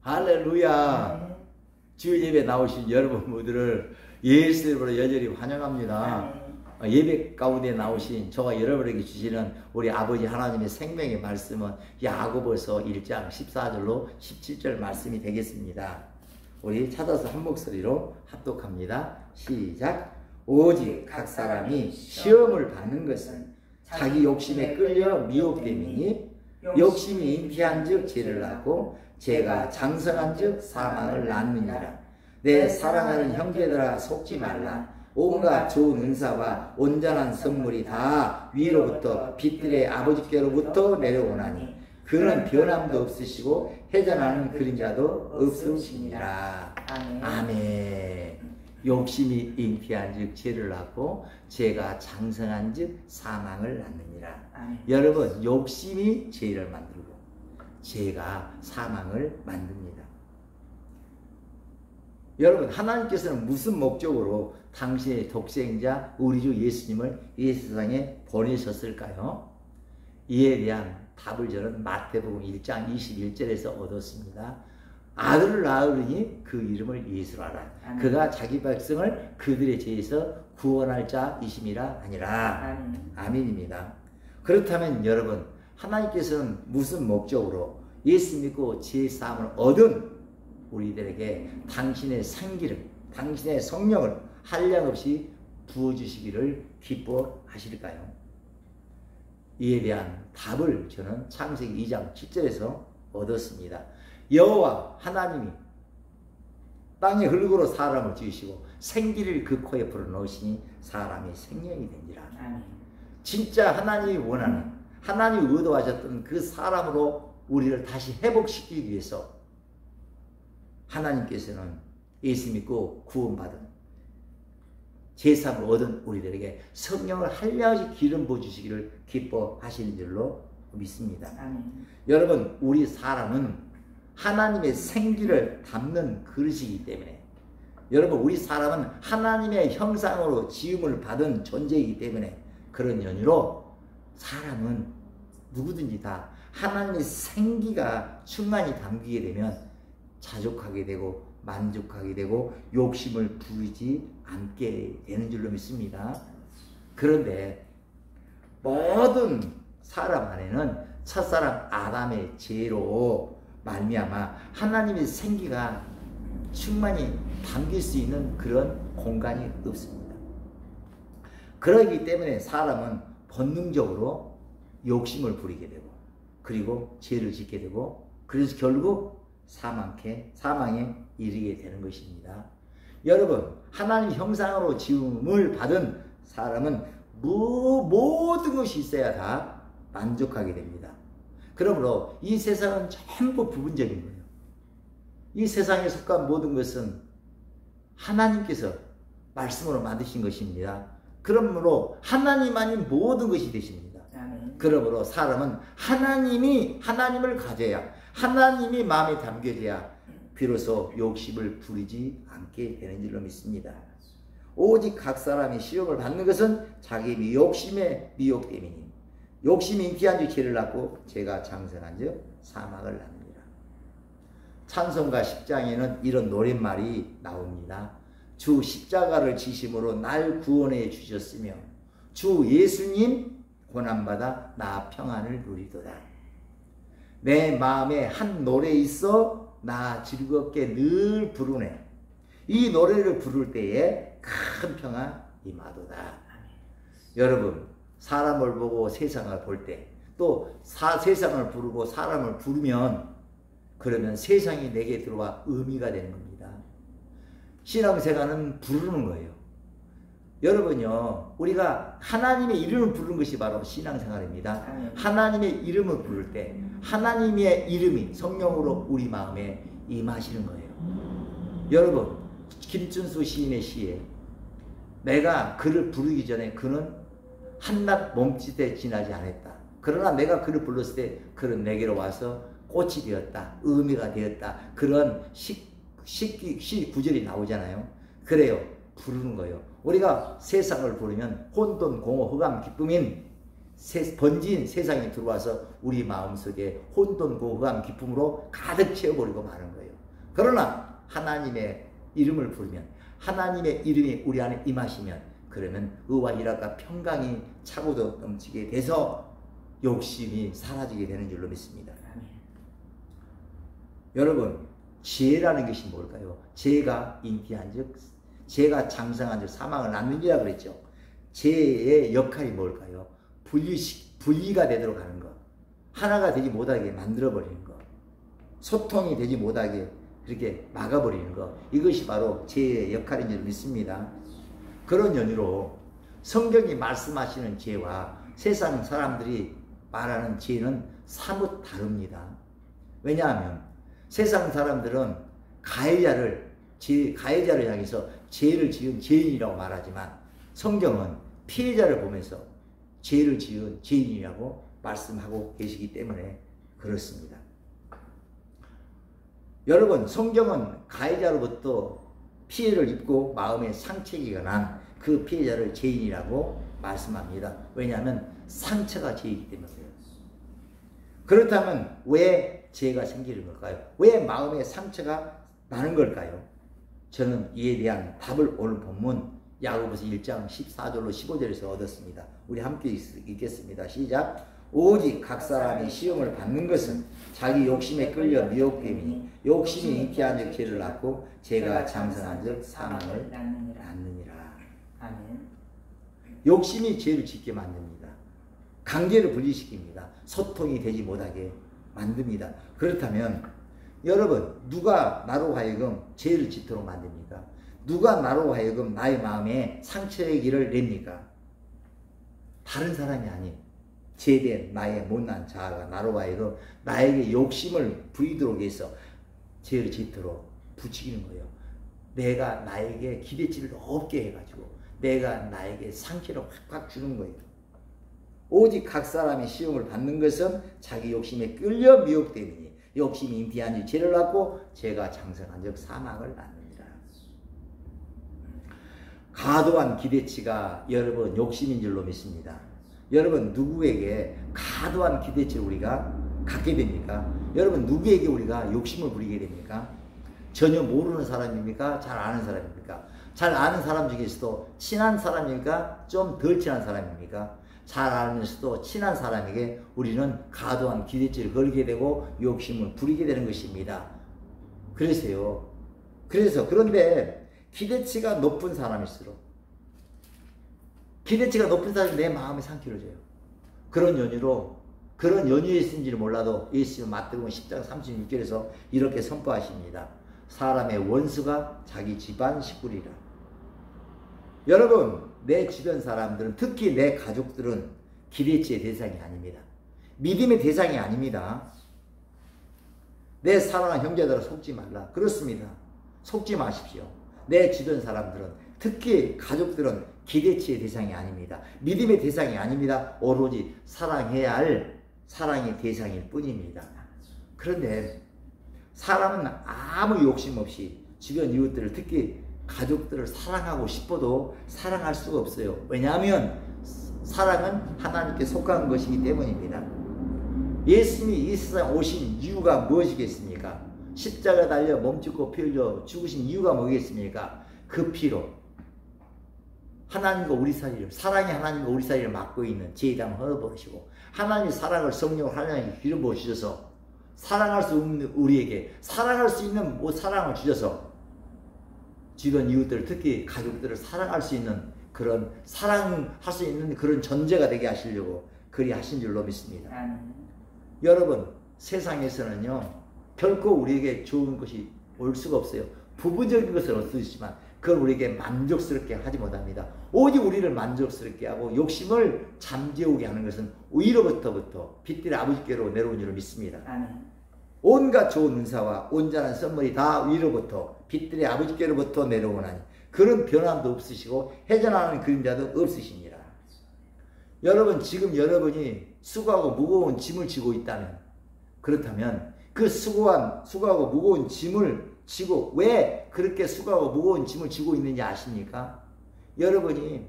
할렐루야. 주 예배 나오신 여러분 모두를 예수 이름으로 여전히 환영합니다. 예배 가운데 나오신 저와 여러분에게 주시는 우리 아버지 하나님의 생명의 말씀은 야고보서 1장 14절로 17절 말씀이 되겠습니다. 우리 찾아서 한 목소리로 합독합니다. 시작. 오직 각 사람이 시험을 받는 것은 자기 욕심에 끌려 미혹됨이니 욕심이 잉태한 즉 죄를 낳고 죄가 장성한 즉 사망을 낳느니라. 내 사랑하는 형제들아 속지 말라. 온갖 좋은 은사와 온전한 선물이 다 위로부터 빛들의 아버지께로부터 내려오나니 그는 변함도 없으시고 회전하는 그림자도 없으시니라. 아멘. 욕심이 잉태한 즉 죄를 낳고 죄가 장성한 즉 사망을 낳느니라. 여러분, 욕심이 죄를 만들고 죄가 사망을 만듭니다. 여러분, 하나님께서는 무슨 목적으로 당신의 독생자 우리 주 예수님을 이 세상에 보내셨을까요? 이에 대한 답을 저는 마태복음 1장 21절에서 얻었습니다. 아들을 낳으니 그 이름을 예수로 하라. 그가 자기 백성을 그들의 죄에서 구원할 자이심이라 하니라. 아멘입니다. 그렇다면 여러분, 하나님께서는 무슨 목적으로 예수 믿고 죄 사함을 얻은 우리들에게 당신의 생기를, 당신의 성령을 한량없이 부어주시기를 기뻐하실까요? 이에 대한 답을 저는 창세기 2장 7절에서 얻었습니다. 여호와 하나님이 땅의 흙으로 사람을 지으시고 생기를 그 코에 불어넣으시니 사람이 생명이 되니라. 진짜 하나님이 원하는, 하나님이 의도하셨던 그 사람으로 우리를 다시 회복시키기 위해서 하나님께서는 예수 믿고 구원받은 제사를 얻은 우리들에게 성령을 한량없이 기름 부어주시기를 기뻐하시는 줄로 믿습니다. 여러분, 우리 사람은 하나님의 생기를 담는 그릇이기 때문에, 여러분, 우리 사람은 하나님의 형상으로 지음을 받은 존재이기 때문에 그런 연유로 사람은 누구든지 다 하나님의 생기가 충만히 담기게 되면 자족하게 되고 만족하게 되고 욕심을 부리지 않게 되는 줄로 믿습니다. 그런데 모든 사람 안에는 첫사람 아담의 죄로 말미암아 하나님의 생기가 충만히 담길 수 있는 그런 공간이 없습니다. 그러기 때문에 사람은 본능적으로 욕심을 부리게 되고 그리고 죄를 짓게 되고 그래서 결국 사망에 이르게 되는 것입니다. 여러분, 하나님 형상으로 지음을 받은 사람은 모든 것이 있어야 다 만족하게 됩니다. 그러므로 이 세상은 전부 부분적인 거예요. 이 세상에 속한 모든 것은 하나님께서 말씀으로 만드신 것입니다. 그러므로 하나님만이 모든 것이 되십니다. 그러므로 사람은 하나님을 가져야, 하나님이 마음에 담겨져야 비로소 욕심을 부리지 않게 되는 줄로 믿습니다. 오직 각 사람이 시험을 받는 것은 자기 욕심에 미혹됨이니 욕심이 잉태한 즉 죄를 낳고 죄가 장성한 즉 사망을 낳느니라. 찬송가 10장에는 이런 노랫말이 나옵니다. 주 십자가를 지심으로 날 구원해 주셨으며 주 예수님 고난받아 나 평안을 누리도다. 내 마음에 한 노래 있어 나 즐겁게 늘 부르네. 이 노래를 부를 때에 큰 평안 임하도다. 여러분, 사람을 보고 세상을 볼 때 또 세상을 부르고 사람을 부르면 그러면 세상이 내게 들어와 의미가 되는 겁니다. 신앙생활은 부르는 거예요. 여러분요, 우리가 하나님의 이름을 부르는 것이 바로 신앙생활입니다. 하나님의 이름을 부를 때 하나님의 이름이 성령으로 우리 마음에 임하시는 거예요. 여러분, 김춘수 시인의 시에 내가 그를 부르기 전에 그는 한낱 몸짓에 지나지 않았다. 그러나 내가 그를 불렀을 때 그는 내게로 와서 꽃이 되었다. 의미가 되었다. 그런 시 구절이 나오잖아요. 그래요. 부르는 거예요. 우리가 세상을 부르면 혼돈, 공허, 흑암, 기쁨인 번진 세상에 들어와서 우리 마음속에 혼돈, 공허, 흑암, 기쁨으로 가득 채워버리고 마는 거예요. 그러나 하나님의 이름을 부르면, 하나님의 이름이 우리 안에 임하시면, 그러면 의와 희락과 평강이 차고도 넘치게 돼서 욕심이 사라지게 되는 줄로 믿습니다. 여러분, 죄라는 것이 뭘까요? 죄가 잉태한 즉, 죄가 장성한 즉 사망을 낳느니라 그랬죠. 죄의 역할이 뭘까요? 분리가 되도록 하는 것, 하나가 되지 못하게 만들어버리는 것, 소통이 되지 못하게 그렇게 막아버리는 것, 이것이 바로 죄의 역할인 줄 믿습니다. 그런 연유로 성경이 말씀하시는 죄와 세상 사람들이 말하는 죄는 사뭇 다릅니다. 왜냐하면 세상 사람들은 가해자를 향해서 죄를 지은 죄인이라고 말하지만, 성경은 피해자를 보면서 죄를 지은 죄인이라고 말씀하고 계시기 때문에 그렇습니다. 여러분, 성경은 가해자로부터 피해를 입고 마음에 상처가 난 그 피해자를 죄인이라고 말씀합니다. 왜냐하면 상처가 죄이기 때문이에요. 그렇다면 왜 죄가 생기는 걸까요? 왜 마음에 상처가 나는 걸까요? 저는 이에 대한 답을 오늘 본문 야고보서 1장 14절로 15절에서 얻었습니다. 우리 함께 읽겠습니다. 시작. 오직 각 사람이 시험을 받는 것은 자기 욕심에 끌려 미혹됨이니 욕심이 잉태한 즉 죄를 낳고 죄가 장성한 즉 사망을 낳느니라. 아멘. 욕심이 죄를 짓게 만듭니다. 관계를 분리시킵니다. 소통이 되지 못하게 만듭니다. 그렇다면 여러분, 누가 나로 하여금 죄를 짓도록 만듭니까? 누가 나로 하여금 나의 마음에 상처의 길을 냅니까? 다른 사람이 아닌 죄된 나의 못난 자아가 나로 하여금 나에게 욕심을 부리도록 해서 죄를 짓도록 부추기는 거예요. 내가 나에게 기대치를 높게 해가지고 내가 나에게 상처를 확확 주는 거예요. 오직 각 사람이 시험을 받는 것은 자기 욕심에 끌려 미혹됨이니 욕심이 잉태한 즉 죄를 낳고 죄가 장성한 즉 사망을 낳느니라. 과도한 기대치가 여러분 욕심인 줄로 믿습니다. 여러분, 누구에게 과도한 기대치를 우리가 갖게 됩니까? 여러분, 누구에게 우리가 욕심을 부리게 됩니까? 전혀 모르는 사람입니까? 잘 아는 사람입니까? 잘 아는 사람 중에서도 친한 사람입니까? 좀 덜 친한 사람입니까? 잘 알면서도 친한 사람에게 우리는 과도한 기대치를 걸게 되고 욕심을 부리게 되는 것입니다. 그런데 기대치가 높은 사람일수록, 기대치가 높은 사람이 내 마음에 상처를 줘요. 그런 연유에 있는지를 몰라도 예수님 마태복음 10장 36절에서 이렇게 선포하십니다. 사람의 원수가 자기 집안 식구리라. 여러분, 내 주변 사람들은, 특히 내 가족들은 기대치의 대상이 아닙니다. 믿음의 대상이 아닙니다. 내 사랑하는 형제들아 속지 말라. 그렇습니다. 속지 마십시오. 내 주변 사람들은, 특히 가족들은 기대치의 대상이 아닙니다. 믿음의 대상이 아닙니다. 오로지 사랑해야 할 사랑의 대상일 뿐입니다. 그런데 사람은 아무 욕심 없이 주변 이웃들을, 특히 가족들을 사랑하고 싶어도 사랑할 수가 없어요. 왜냐하면 사랑은 하나님께 속한 것이기 때문입니다. 예수님이 이 세상 오신 이유가 무엇이겠습니까? 십자가 달려 몸짓고 피 흘려 죽으신 이유가 뭐겠습니까? 그 피로 하나님과 우리 사이를, 사랑이 하나님과 우리 사이를 막고 있는 죄담을 헐어버리시고, 하나님의 사랑을 성령을 하나님께 기름 부어 주셔서 사랑할 수 없는 우리에게 사랑할 수 있는 사랑을 주셔서 주변 이웃들, 특히 가족들을 사랑할 수 있는 그런, 사랑할 수 있는 그런 존재가 되게 하시려고 그리 하신 줄로 믿습니다. 여러분, 세상에서는요 결코 우리에게 좋은 것이 올 수가 없어요. 부분적인 것은 없으시지만 그걸 우리에게 만족스럽게 하지 못합니다. 오직 우리를 만족스럽게 하고 욕심을 잠재우게 하는 것은 위로부터 빛들의 아버지께로 내려온 줄을 믿습니다. 온갖 좋은 은사와 온전한 선물이 다 위로부터 빛들의 아버지께로부터 내려오나니 그런 변함도 없으시고 회전하는 그림자도 없으십니다. 여러분, 지금 여러분이 수고하고 무거운 짐을 지고 있다면, 그렇다면 그 수고하고 무거운 짐을 지고, 왜 그렇게 수고하고 무거운 짐을 지고 있는지 아십니까? 여러분이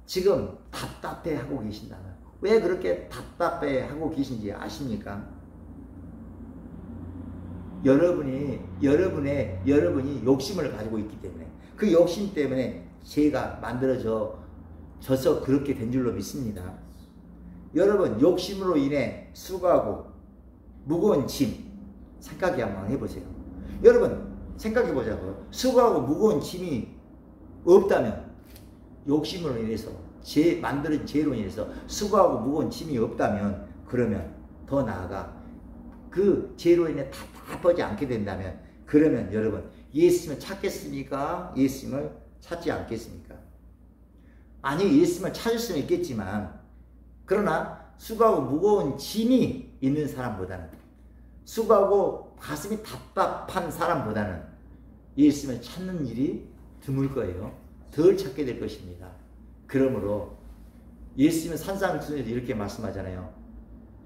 지금 답답해하고 계신다면, 왜 그렇게 답답해하고 계신지 아십니까? 여러분이 욕심을 가지고 있기 때문에 그 욕심 때문에 죄가 만들어져서 그렇게 된 줄로 믿습니다. 여러분 욕심으로 인해 수고하고 무거운 짐 생각이 한번 해보세요. 여러분 생각해보자고요. 수고하고 무거운 짐이 없다면 욕심으로 인해서 만들어진 죄로 인해서 수고하고 무거운 짐이 없다면 그러면 더 나아가 그 죄로 인해 답답하지 않게 된다면 그러면 여러분 예수님을 찾겠습니까? 예수님을 찾지 않겠습니까? 아니 예수님을 찾을 수는 있겠지만 그러나 수고하고 무거운 짐이 있는 사람보다는 수고하고 가슴이 답답한 사람보다는 예수님을 찾는 일이 드물 거예요. 덜 찾게 될 것입니다. 그러므로 예수님은 산상수훈에서 이렇게 말씀하잖아요.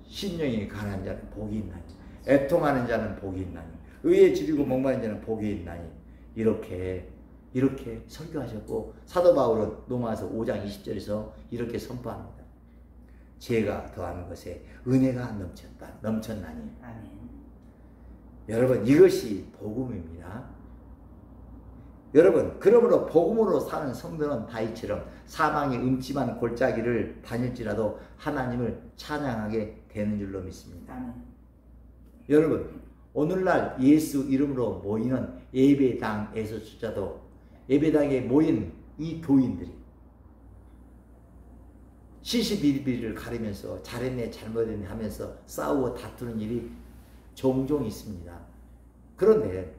심령이 가난한 자는 복이 있나니 애통하는 자는 복이 있나니 의에 줄이고 목마른 자는 복이 있나니 이렇게 설교하셨고 사도 바울은 로마서 5장 20절에서 이렇게 선포합니다. 죄가 더한 것에 은혜가 넘쳤나니. 아멘. 여러분 이것이 복음입니다. 여러분 그러므로 복음으로 사는 성도는 다윗처럼 사망의 음침한 골짜기를 다닐지라도 하나님을 찬양하게 되는 줄로 믿습니다. 아멘. 여러분 오늘날 예수 이름으로 모이는 예배당에서조차도 예배당에 모인 이 교인들이 시시비비를 가리면서 잘했네 잘못했네 하면서 싸우고 다투는 일이 종종 있습니다. 그런데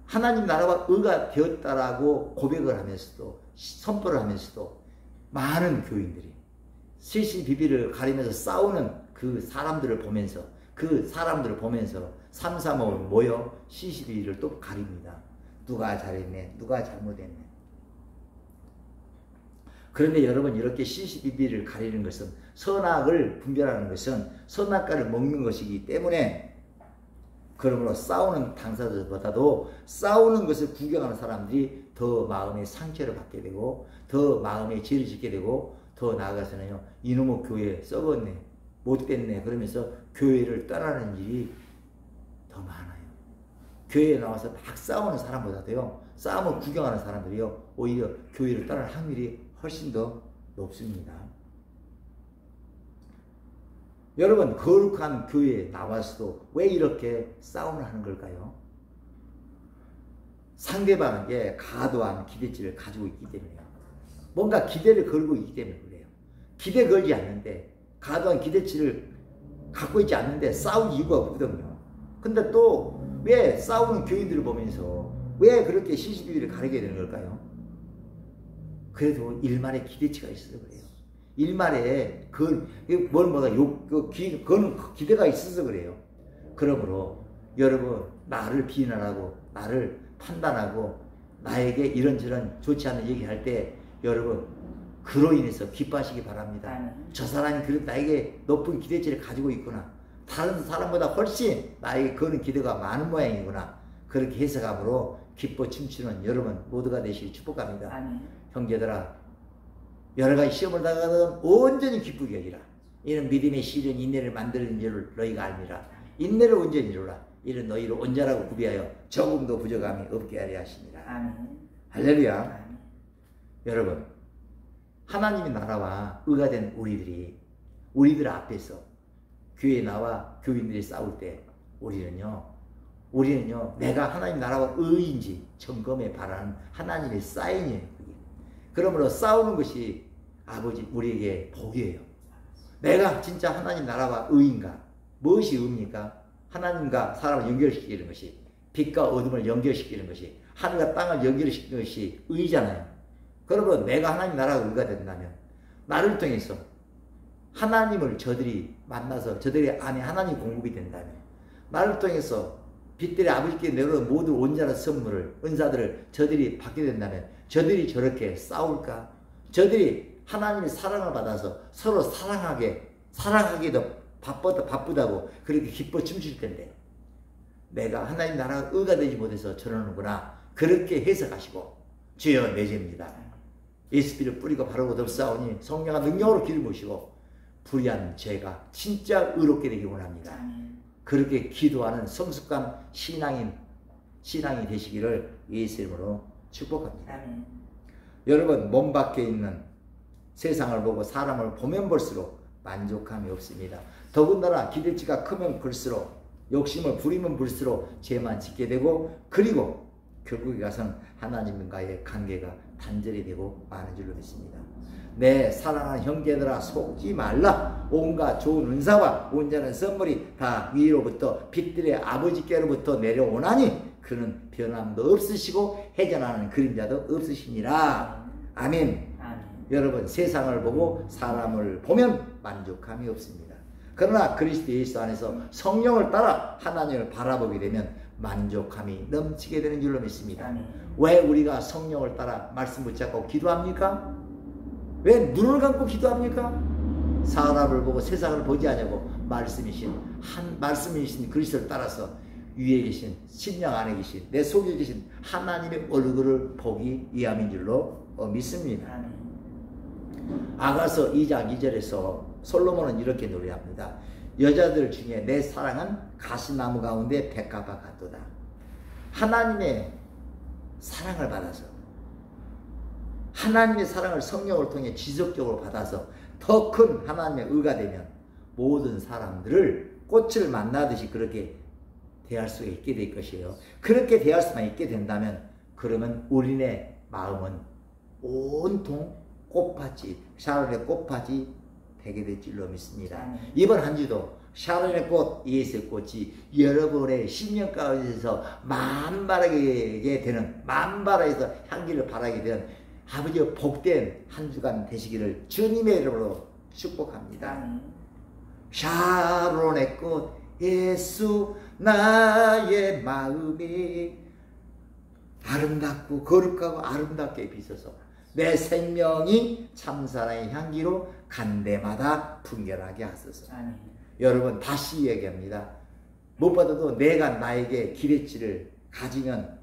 하나님 나라가 의가 되었다라고 고백을 하면서도 선포를 하면서도 많은 교인들이 시시비비를 가리면서 싸우는 그 사람들을 보면서 삼삼오오 모여 시시비비를 또 가립니다. 누가 잘했네 누가 잘못했네. 그런데 여러분 이렇게 시시비비를 가리는 것은 선악을 분별하는 것은 선악과를 먹는 것이기 때문에 그러므로 싸우는 당사자보다도 싸우는 것을 구경하는 사람들이 더 마음에 상처를 받게 되고 더 마음에 죄를 짓게 되고 더 나아가서는요 이놈의 교회 썩었네 못됐네 그러면서 교회를 떠나는 일이 더 많아요. 교회에 나와서 막 싸우는 사람보다도요 싸움을 구경하는 사람들이요 오히려 교회를 떠날 확률이 훨씬 더 높습니다. 여러분 거룩한 교회에 나와서도 왜 이렇게 싸움을 하는 걸까요? 상대방에게 과도한 기대치를 가지고 있기 때문에요. 뭔가 기대를 걸고 있기 때문에 그래요. 기대 걸지 않는데 과도한 기대치를 갖고 있지 않는데 싸울 이유가 없거든요. 근데 또 왜 싸우는 교인들을 보면서 왜 그렇게 시시비비를 가리게 되는 걸까요? 그래도 일말의 기대치가 있어서 그래요. 일말에 기대가 있어서 그래요. 그러므로 여러분 나를 비난하고 나를 판단하고 나에게 이런저런 좋지 않은 얘기할 때 여러분 그로 인해서 기뻐하시기 바랍니다. 저 사람이 나에게 높은 기대치를 가지고 있구나. 다른 사람보다 훨씬 나에게 그런 기대가 많은 모양이구나. 그렇게 해석함으로 기뻐 춤추는 여러분 모두가 되시길 축복합니다. 아멘. 형제들아 여러 가지 시험을 당하거든 온전히 기쁘게 여기라. 이는 믿음의 시련 인내를 만드는 줄을 너희가 알미라. 인내를 온전히 이루라. 이는 너희를 온전하고 구비하여 조금도 부족함이 없게 하려 하시니라. 아멘. 할렐루야. 아멘. 여러분 하나님의 나라와 의가 된 우리들 앞에서 교회에 나와 교인들이 싸울 때 우리는요 내가 하나님 나라와 의인지 점검해 바라는 하나님의 사인이에요. 그러므로 싸우는 것이 아버지 우리에게 복이에요. 내가 진짜 하나님 나라와 의인가? 무엇이 의입니까? 하나님과 사람을 연결시키는 것이 빛과 어둠을 연결시키는 것이 하늘과 땅을 연결시키는 것이 의잖아요. 그러면 내가 하나님 나라와 의가 된다면 나를 통해서 하나님을 저들이 만나서 저들의 안에 하나님 공급이 된다면 나를 통해서 빛들의 아버지께 내려온 모든 온전한 선물을 은사들을 저들이 받게 된다면 저들이 저렇게 싸울까? 저들이 하나님의 사랑을 받아서 서로 사랑하기도 바쁘다고 그렇게 기뻐 춤출 텐데 내가 하나님 나라가 의가 되지 못해서 저러는구나 그렇게 해석하시고 주여 내 죄입니다. 예수피를 뿌리고 바르고 덥사오니 성령과 능력으로 길을 모시고 불의한 죄가 진짜 의롭게 되기 원합니다. 그렇게 기도하는 성숙한 신앙이 되시기를 예수 이름으로 축복합니다. 여러분, 몸 밖에 있는 세상을 보고 사람을 보면 볼수록 만족함이 없습니다. 더군다나 기대치가 크면 클수록, 욕심을 부리면 부릴수록 죄만 짓게 되고, 그리고 결국에 가서는 하나님과의 관계가 단절이 되고 마는 줄로 믿습니다. 내 사랑하는 형제들아, 속지 말라. 온갖 좋은 은사와 온전한 선물이 다 위로부터 빛들의 아버지께로부터 내려오나니 그는 변함도 없으시고 회전하는 그림자도 없으시니라. 아멘. 여러분, 세상을 보고 사람을 보면 만족함이 없습니다. 그러나 그리스도 예수 안에서 성령을 따라 하나님을 바라보게 되면 만족함이 넘치게 되는 줄로 믿습니다. 왜 우리가 성령을 따라 말씀 붙잡고 기도합니까? 왜 눈을 감고 기도합니까? 사람을 보고 세상을 보지 않냐고 말씀이신 그리스도를 따라서 위에 계신, 심령 안에 계신, 내 속에 계신 하나님의 얼굴을 보기 위함인 줄로 믿습니다. 아가서 2장 2절에서 솔로몬은 이렇게 노래합니다. 여자들 중에 내 사랑은 가시나무 가운데 백합화 같도다. 하나님의 사랑을 받아서, 하나님의 사랑을 성령을 통해 지속적으로 받아서 더 큰 하나님의 의가 되면 모든 사람들을 꽃을 만나듯이 그렇게 대할 수가 있게 될 것이에요. 그렇게 대할 수만 있게 된다면 그러면 우리네 마음은 온통 꽃밭이, 샤론의 꽃밭이 되게 될 줄로 믿습니다. 이번 한 주도 샤론의 꽃, 예수의 꽃이 여러분의 심령 가운데서 만발하게 되는, 만발하게서 향기를 바라게 되는 아버지의 복된 한 주간 되시기를 주님의 이름으로 축복합니다. 샤론의 꽃, 예수 나의 마음이 아름답고 거룩하고 아름답게 비춰서 내 생명이 참사랑의 향기로 간데마다 풍겨나게 하소서. 여러분, 다시 얘기합니다. 무엇보다도 내가 나에게 기대치를 가지면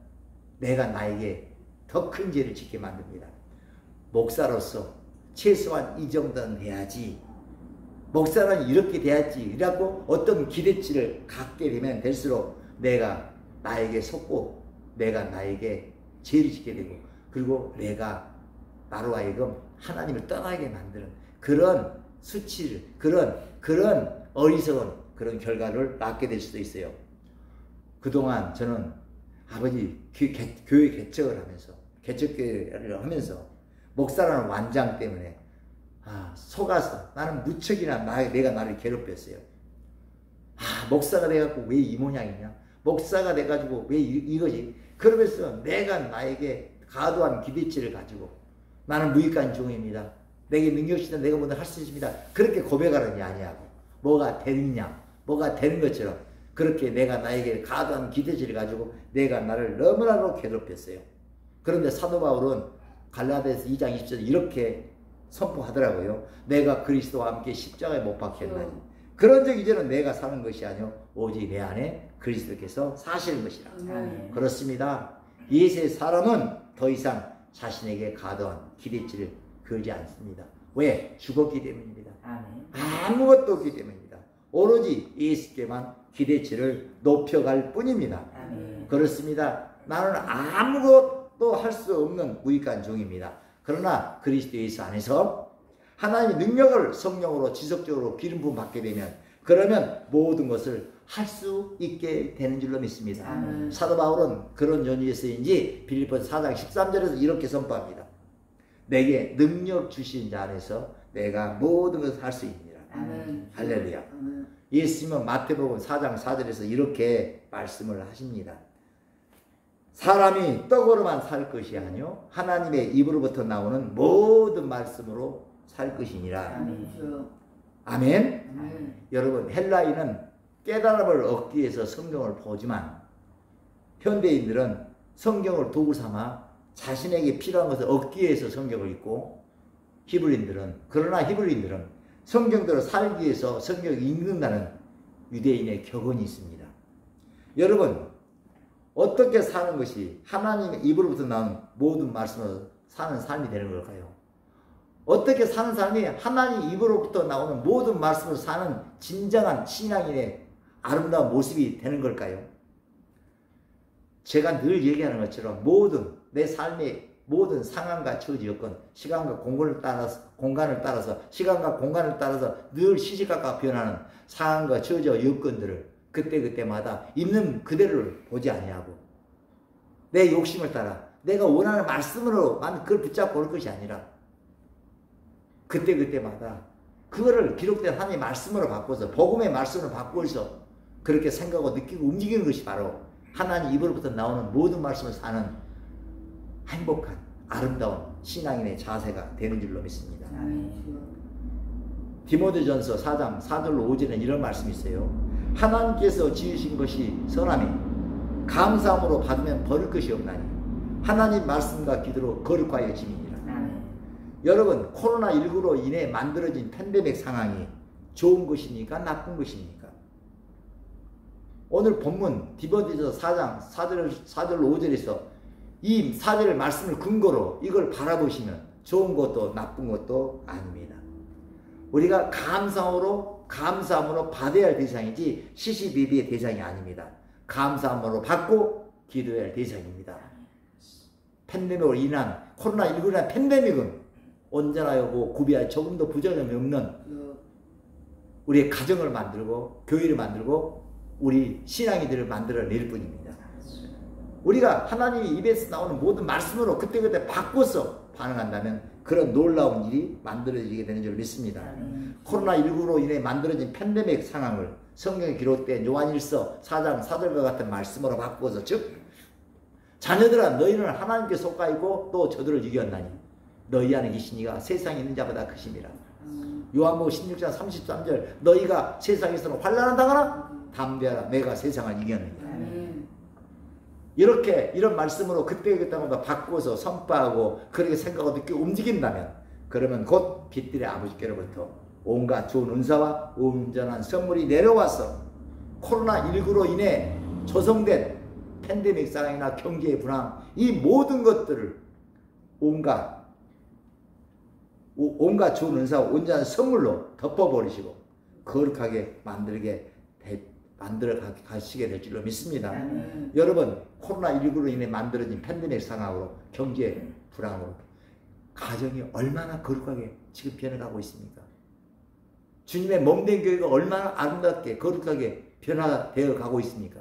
내가 나에게 더 큰 죄를 짓게 만듭니다. 목사로서 최소한 이 정도는 돼야지, 목사는 이렇게 돼야지 이라고 어떤 기대치를 갖게 되면 될수록 내가 나에게 속고 내가 나에게 죄를 짓게 되고, 그리고 내가 나로 하여금 하나님을 떠나게 만드는 그런 수치를, 그런 어리석은 그런 결과를 낳게 될 수도 있어요. 그동안 저는 아버지 교회 개척을 하면서, 개척교회를 하면서 목사라는 완장 때문에 속아서 나는 무척이나 내가 나를 괴롭혔어요. 목사가 돼갖고 왜 이 모양이냐, 목사가 돼가지고 왜 이거지. 그러면서 내가 나에게 과도한 기대치를 가지고 나는 무익한 종입니다, 내게 능력이 있다, 내가 뭐든 할 수 있습니다, 그렇게 고백하느냐 아니하고 뭐가 되느냐, 뭐가 되는 것처럼 그렇게 내가 나에게 과도한 기대치를 가지고 내가 나를 너무나도 괴롭혔어요. 그런데 사도 바울은 갈라디아서 2장 20절에 이렇게 선포하더라고요. 내가 그리스도와 함께 십자가에 못 박혔나니 그런 적 이제는 내가 사는 것이 아니요 오직 내 안에 그리스도께서 사시는 것이라. 그렇습니다. 예수의 사람은 더 이상 자신에게 과도한 기대치를 걸지 않습니다. 왜? 죽었기 때문입니다. 아무것도 없기 때문입니다. 오로지 예수께만 기대치를 높여갈 뿐입니다. 그렇습니다. 나는 아무것도 할 수 없는 무익한 종입니다. 그러나 그리스도 예수 안에서 하나님의 능력을 성령으로 지속적으로 기름 부음 받게 되면, 그러면 모든 것을 할 수 있게 되는 줄로 믿습니다. 사도 바울은 그런 연유에서인지 빌립보서 4장 13절에서 이렇게 선포합니다. 내게 능력 주신 자 안에서 내가 모든 것을 할 수 있느니라. 할렐루야. 예수님은 마태복음 4장 4절에서 이렇게 말씀을 하십니다. 사람이 떡으로만 살 것이 아니요 하나님의 입으로부터 나오는 모든 말씀으로 살 것이니라. 아멘. 여러분, 헬라인은 깨달음을 얻기 위해서 성경을 보지만 현대인들은 성경을 도구 삼아 자신에게 필요한 것을 얻기 위해서 성경을 읽고, 그러나 히브리인들은 성경대로 살기 위해서 성경을 읽는다는 유대인의 격언이 있습니다. 여러분, 어떻게 사는 것이 하나님의 입으로부터 나온 모든 말씀으로 사는 삶이 되는 걸까요? 어떻게 사는 삶이 하나님 입으로부터 나오는 모든 말씀으로 사는 진정한 신앙인의 아름다운 모습이 되는 걸까요? 제가 늘 얘기하는 것처럼 모든 내 삶의 모든 상황과 처지 여건, 시간과 공간을 따라서 시간과 공간을 따라서 늘 시시각각 변하는 상황과 처지와 여건들을 그때그때마다 있는 그대로를 보지 아니하고 내 욕심을 따라 내가 원하는 말씀으로만 그걸 붙잡고 올 것이 아니라 그때그때마다 그거를 기록된 하나님의 말씀으로 바꿔서 복음의 말씀으로 바꿔서 그렇게 생각하고 느끼고 움직이는 것이 바로 하나님 입으로부터 나오는 모든 말씀을 사는 행복한 아름다운 신앙인의 자세가 되는 줄로 믿습니다. 디모데전서 4장 4절로 5절에는 이런 말씀이 있어요. 하나님께서 지으신 것이 선하며 감사함으로 받으면 버릴 것이 없나니 하나님 말씀과 기도로 거룩하여 지니니라. 여러분, 코로나19로 인해 만들어진 팬데믹 상황이 좋은 것입니까? 나쁜 것입니까? 오늘 본문 디모데전서 4장 4절로 5절에서 이 4절의 말씀을 근거로 이걸 바라보시면 좋은 것도 나쁜 것도 아닙니다. 우리가 감사함으로 받아야 할 대상이지 시시비비의 대상이 아닙니다. 감사함으로 받고 기도해야 할 대상입니다. 팬데믹으로 인한 코로나19로 인한 팬데믹은 언제나요 구비할 조금도 부작용이 없는 우리의 가정을 만들고 교회를 만들고 우리 신앙이들을 만들어낼 뿐입니다. 우리가 하나님의 입에서 나오는 모든 말씀으로 그때그때 바꿔서 반응한다면 그런 놀라운 일이 만들어지게 되는 줄 믿습니다. 코로나19로 인해 만들어진 팬데믹 상황을 성경에 기록된 요한일서 4장 4절과 같은 말씀으로 바꾸어서 즉 자녀들아 너희는 하나님께 속하 있고 또 저들을 이겼나니 너희 안에 계신 이가 세상에 있는 자보다 크심이라. 요한복음 16장 33절 너희가 세상에서는 환난을 당하나 담대하라 내가 세상을 이겼느니라. 이렇게 이런 말씀으로 그때마다 바꾸어서 선포하고 그렇게 생각하고 느끼고 움직인다면 그러면 곧 빛들의 아버지께로부터 온갖 좋은 은사와 온전한 선물이 내려와서 코로나19로 인해 조성된 팬데믹 상황이나 경제의 불황 이 모든 것들을 온갖 좋은 은사와 온전한 선물로 덮어버리시고 거룩하게 만들어 가시게 될 줄로 믿습니다. 여러분 코로나19로 인해 만들어진 팬데믹 상황으로 경제 불황으로 가정이 얼마나 거룩하게 지금 변해가고 있습니까? 주님의 몸된 교회가 얼마나 아름답게 거룩하게 변화되어 가고 있습니까?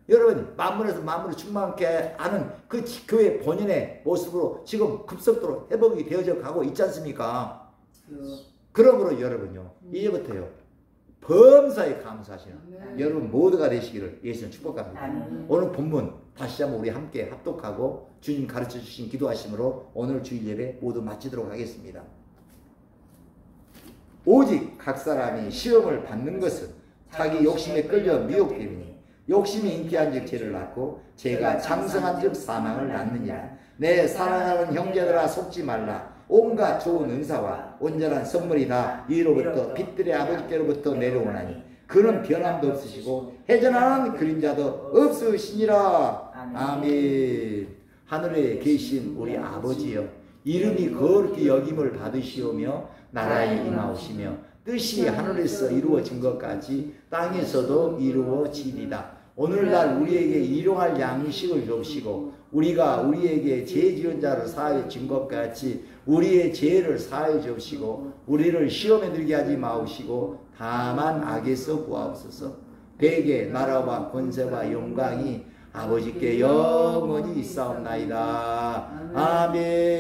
여러분 만물에서 만물을 충만케 하는 그 교회 본연의 모습으로 지금 급속도로 회복이 되어져 가고 있지 않습니까? 그러므로 여러분요 이제부터요 범사에 감사하시는 여러분 모두가 되시기를 예수님 축복합니다. 오늘 본문 다시 한번 우리 함께 합독하고 주님 가르쳐 주신 기도하심으로 오늘 주일 예배 모두 마치도록 하겠습니다. 오직 각 사람이 시험을 받는 것은 자기 욕심에 끌려 미혹되니 욕심이 잉태한 즉 죄를 낳고 죄가 장성한 즉 사망을 낳느니라. 내 사랑하는 형제들아 속지 말라. 온갖 좋은 은사와 온전한 선물이 다 위로부터 빛들의 아버지께로부터 내려오나니 그는 변함도 없으시고 해전하는 그림자도 없으시니라. 아멘. 하늘에 계신 우리 아버지여 이름이 거룩히 여김을 받으시오며 나라에 임하오시며 뜻이 하늘에서 이루어진 것까지 땅에서도 이루어지리다. 오늘날 우리에게 일용할 양식을 주시고 우리가 우리에게 죄 지은 자를 사하여 준 것 같이 우리의 죄를 사하여 주시고 우리를 시험에 들게 하지 마옵시고 다만 악에서 구하옵소서. 대개 나라와 권세와 영광이 아버지께 영원히 있사옵나이다. 아멘.